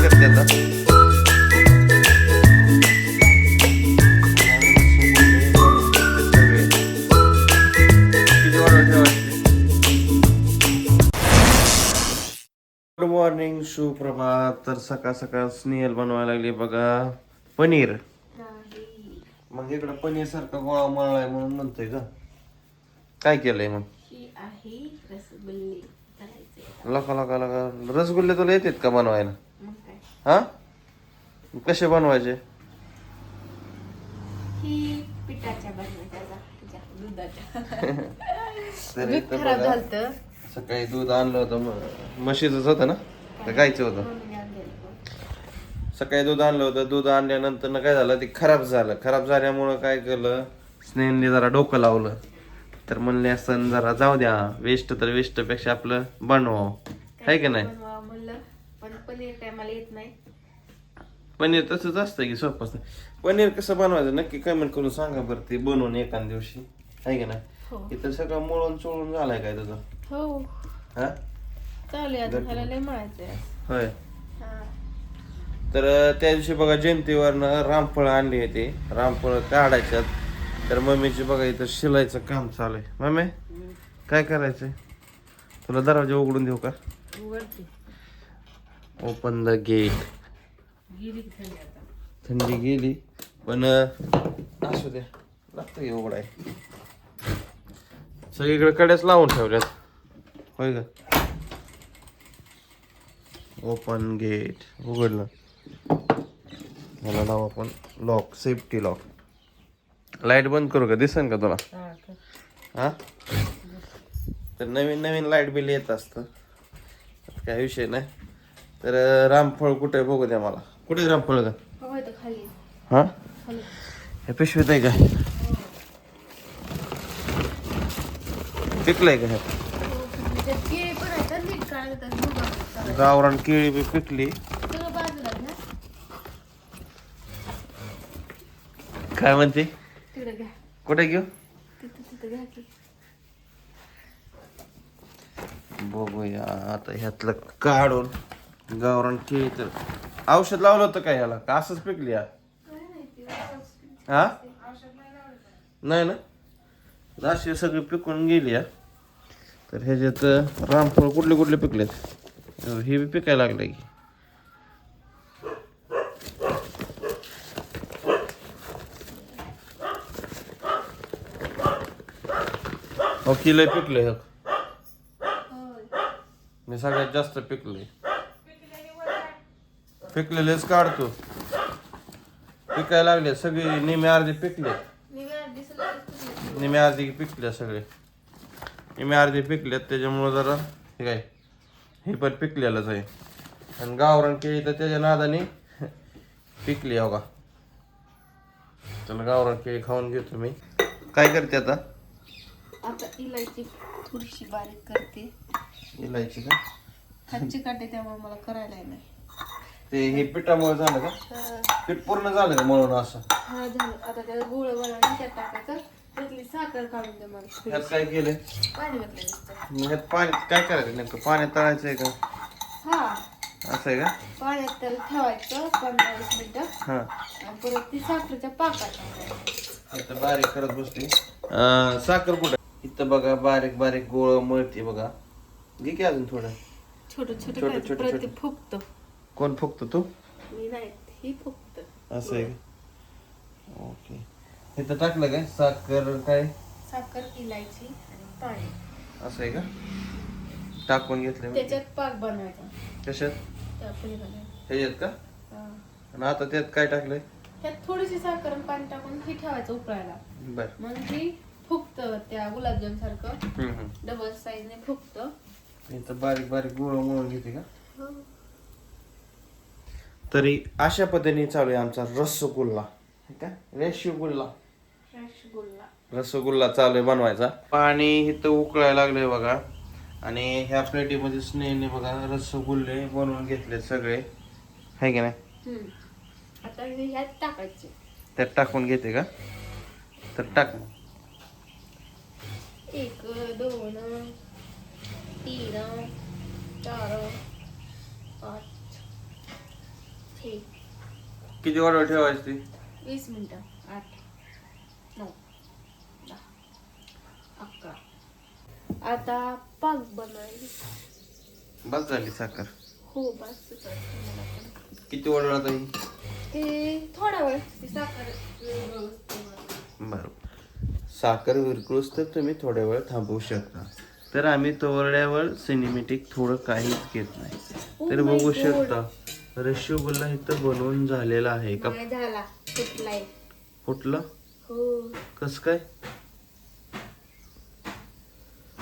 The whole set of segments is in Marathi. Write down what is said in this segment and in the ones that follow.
काय करते आता? किती ऑर्डर ठेवायची? गुड मॉर्निंग, सुप्रभात. तर सकाळ सकाळ स्नेहल बनवायला लागली बघा पनीर. मग इकडं पनीर सारखा गोळा मळलाय म्हणून म्हणतोय का? काय केलंय मग? ही आहे रसगुल्ले करायचे. लका लका लका रसगुल्ले तुला येतात का बनवायला? मग काय हा, कसे बनवायचे? ही पिठाच्या बनवायच्या दुधाच्या. तर दूध इथं खराब बघा, झालतं सकाळी दूध आणलं होतं, म्हशीचंच होतं ना, तर गायचं होतं. म्हणून आणलेलं. सकाळी दूध आणलं होतं. दूध आणल्यानंतर ना काय झालं, ते खराब झालं. खराब झाल्यामुळं काय केलं, स्नेहलने जरा डोकं लावलं. तर म्हणले असं जरा जाऊ द्या, वेस्ट तर वेस्ट पेक्षा आपलं बनवावं, आहे की नाही? बनवावं म्हणलं, पण पनीर काय मला येत नाही. पनीर तसंच असतं की सोपं असतं. पनीर कसं बनवायचं नक्की कमेंट करून सांगा बरं, ते बनवून एखाद दिवशी, आहे की नाही? हो इथं सगळं मळून चोळून झालाय काय तुझं? हो हा, चालू आहे, आता ह्याला लय मळायचंय. होय. हा तर त्या दिवशी बघा जयंतीवरनं रामफळ आणली होती. रामफळ काढायच्यात. तर मम्मीची बघा इथं शिलाईचं काम चालू आहे. मम्मी काय करायचंय? तुला दरवाजा उघडून देऊ का? उघडते. Open the gate. गिरी थंडी आता. थंडी गेली पण असू द्या, लागतं की उघडाय. सगळीकडे कड्याच लावून ठेवल्यात, होय का? ओपन गेट उघडलं. ह्याला लावू आपण लॉक, सेफ्टी लॉक. लाईट बंद करू का? दिसेल का तुला? हा, तर नवीन नवीन लाईट बिल येत असतं, काय विषय नाही. तर रामफळ कुठे बघू द्या मला. कुठे रामफळ का? हो इथं खाली. हा, खाली. हे पिशवीत आहे का? पिकलंय का हे? त्यात केळी पण आहे तर नीट काढायचं तर बघा. गावरान केळी बी पिकली. सगळं बाजूला घ्या. काय म्हणते? तिकडे घ्या. कुठे घेऊ? तिथं घ्या की. बघूया आता ह्यातलं काढून. गावरान केळी तर औषध लावलं होतं का ह्याला, का असंच पिकली या? हा, नाही ना, अशी सगळी पिकून गेली या. तर ह्याच्यात रामफळ कुठले कुठले पिकलेत, हे बी पिकायला लागले की. हो, किलो पिकले हो. मी सगळ्यात जास्त पिकले. पिकलेलेच काढतो. पिकायला लागले सगळे, निमे अर्धे पिकले, निमे अर्धे पिकले सगळे. निमे अर्धे पिकलेत, त्याच्यामुळं जरा हे काय, हे पण पिकलेलंच आहे. आणि गावरान केळी तर त्याच्या नादाने पिकली हो का. चला गावरान केळी खाऊन घेतो मी. काय करते आता? आता इलायची थोडीशी बारीक करते. इलायची का? हातचे काटे त्यामुळे मला करायला नाही. ते हे पिठामुळे झालं का? पीठ पूर्ण झालं का म्हणून असं? हा झालं. आता त्याला गुळ बनवून त्यात टाकायचं. त्यातली साखर काढून दे मला. ह्यात काय केलंय? पाणी घातलं नुसतं. मग ह्यात पाणी काय करायचं नेमकं? पाण्यात तळायचं आहे का? हा, असं आहे का? पाण्यात त्याला ठेवायचं 15-20 मिनिटं. हा, आणि परत ती साखरेच्या पाकात टाकायचं. इथं बारीक करत बसते. साखर कुठं? इथं बघा बारीक बारीक गोळ मळते बघा. घे की अजून थोडं. छोटं छोटं- छोटं छोटं- परत ते छोटं. फुगतं. कोण फुकतो तू? मी नाही, ही फुगतं. असं आहे का? ओके. इथं टाकलं काय साखर काय? साखर, इलायची आणि पाणी. असं आहे का? टाकून घेतलं. त्याच्यात पाक बनवायचा. कशात? त्या पलीकडे. ह्याच्यात का? हा. आणि आता त्यात काय टाकलंय? त्यात थोडीशी साखर आणि पाणी टाकून ही ठेवायचं उकळायला. बर. मग ही फुगतं त्या गुलाबजाम सारखं. हम्म. डबल साईजने फुगतं. इथं बारीक बारीक गोळ मळून घेते का? तरी अशा पद्धतीने चालू आहे आमचा रसगुल्ला. रसगुल्ला रसगुल्ला. रसगुल्ला चालू आहे बनवायचा. पाणी इथं उकळायला लागलंय बघा. आणि ह्या प्लेटीमध्ये स्नेहने बघा रसगुल्ले बनवून घेतले सगळे, आहे की नाही? आता हे ह्यात टाकायचे. त्यात टाकून घेते का? तर टाक. 1 2 3 4 5 हे किती वाढवा ठेवायची ती? 20 मिनिटं. 8 9 10 11. आता पाक बनवायची. बस झाली साखर. हो बस मला पण. किती वाढवा आता ही? ते थोडा वेळ ती साखर व्यवस्थित. बरं, साखर विरघळूस तर तुम्ही थोड्या वेळ थांबवू शकता. तर आम्ही तोरड्यावर सिनेमॅटिक थोडं काहीच घेत नाही. तर बघू शकता रसगुल्ला इथं बनवून झालेला आहे का? नाही झाला, फुटलाय. फुटलं? हो. कस काय?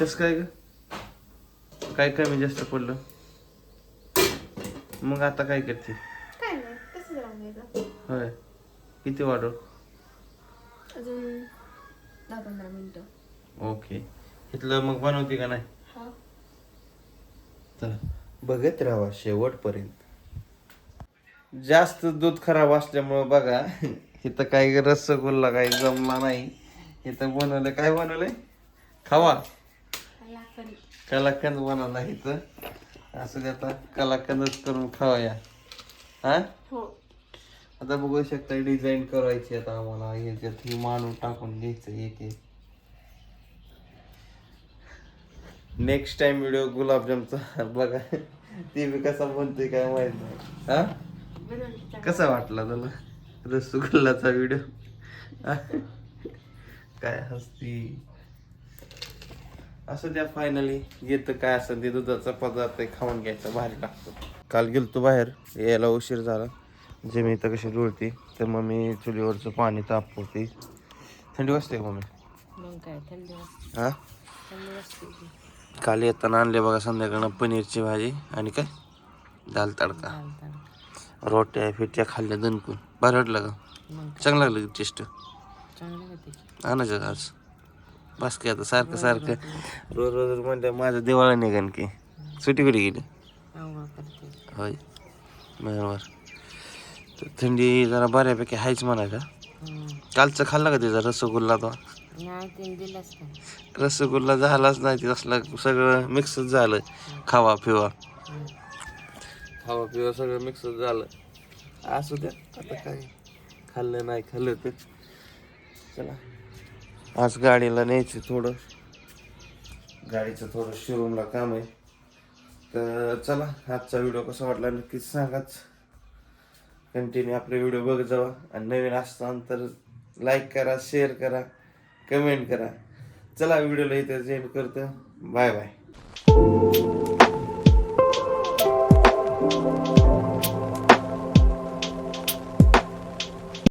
कस काय ग? काय कमी जास्त पडलं? मग आता काय करते? काय नाही, कसं राहून घ्यायचं. होय, किती वाढव? अजून 10-15 मिनिटं. ओके. इथलं मग बनवते का नाही? हा. चला बघत राहा शेवटपर्यंत. जास्त दूध खराब असल्यामुळं बघा इथं काही रसगुल्ला काही जमला नाही. इथं बनवलं, काय बनवलंय? खावा कलाकंद बनवला इथं. असं ते आता कलाकंदच करून खावाया. हा, हो. आता बघू शकता डिझाईन करायची आता आम्हाला. याच्यात ही मांडून टाकून घ्यायचं एक एक. नेक्स्ट टाइम व्हिडिओ गुलाबजामचा बघा. ती बी कसा बनतोय काय माहित नाही. हा, कसा वाटला तुला रसगुल्लाचा व्हिडिओ? काय हसती. असं त्या फायनली येतं काय असं ते दुधाचा पदार्थ खाऊन घ्यायचा, भारी लागतो. काल गेलतो बाहेर, यायला उशीर झाला. जमीन तर कशी रुळती, तर मग मी चुलीवरचं पाणी तापवते. थंडी वाजते मम्मी? मग काय थंडी वाजते. हा, थंडी वाजते. काल येताना आणले बघा संध्याकाळनं पनीरची भाजी आणि काय दाल तडका. रोट्या फिट्या खाल्ल्या दणकून. भारी वाटलं का? चांगलं लागलं की टेस्ट? हा ना जग आज बस की आता सारखं सारखं रोज रोज म्हणलं माझं दिवाळा निघन की. सुट्टी कुठे गेली? होय, बरोबर. तर थंडी जरा बऱ्यापैकी हायच म्हणायचा. कालचं खाल्लं का त्याचा रसगुल्ला? तो रसगुल्ला झालाच नाही, ते असलं सगळं मिक्सच झालं. खावा पिवा सगळं मिक्सच झालं. असू द्या आता, काय खाल्लं नाही खाल्लं तर. चला आज गाडीला न्यायचं, थोडं गाडीचं थोडं शोरूमला काम आहे. तर चला आजचा व्हिडिओ कसा वाटला नक्कीच सांगाच. कंटिन्यू आपले व्हिडिओ बघत जावा. आणि नवीन असताना तर लाईक करा, शेअर करा, कमेंट करा. चला व्हिडिओला इथे एंड करतो. Bye bye.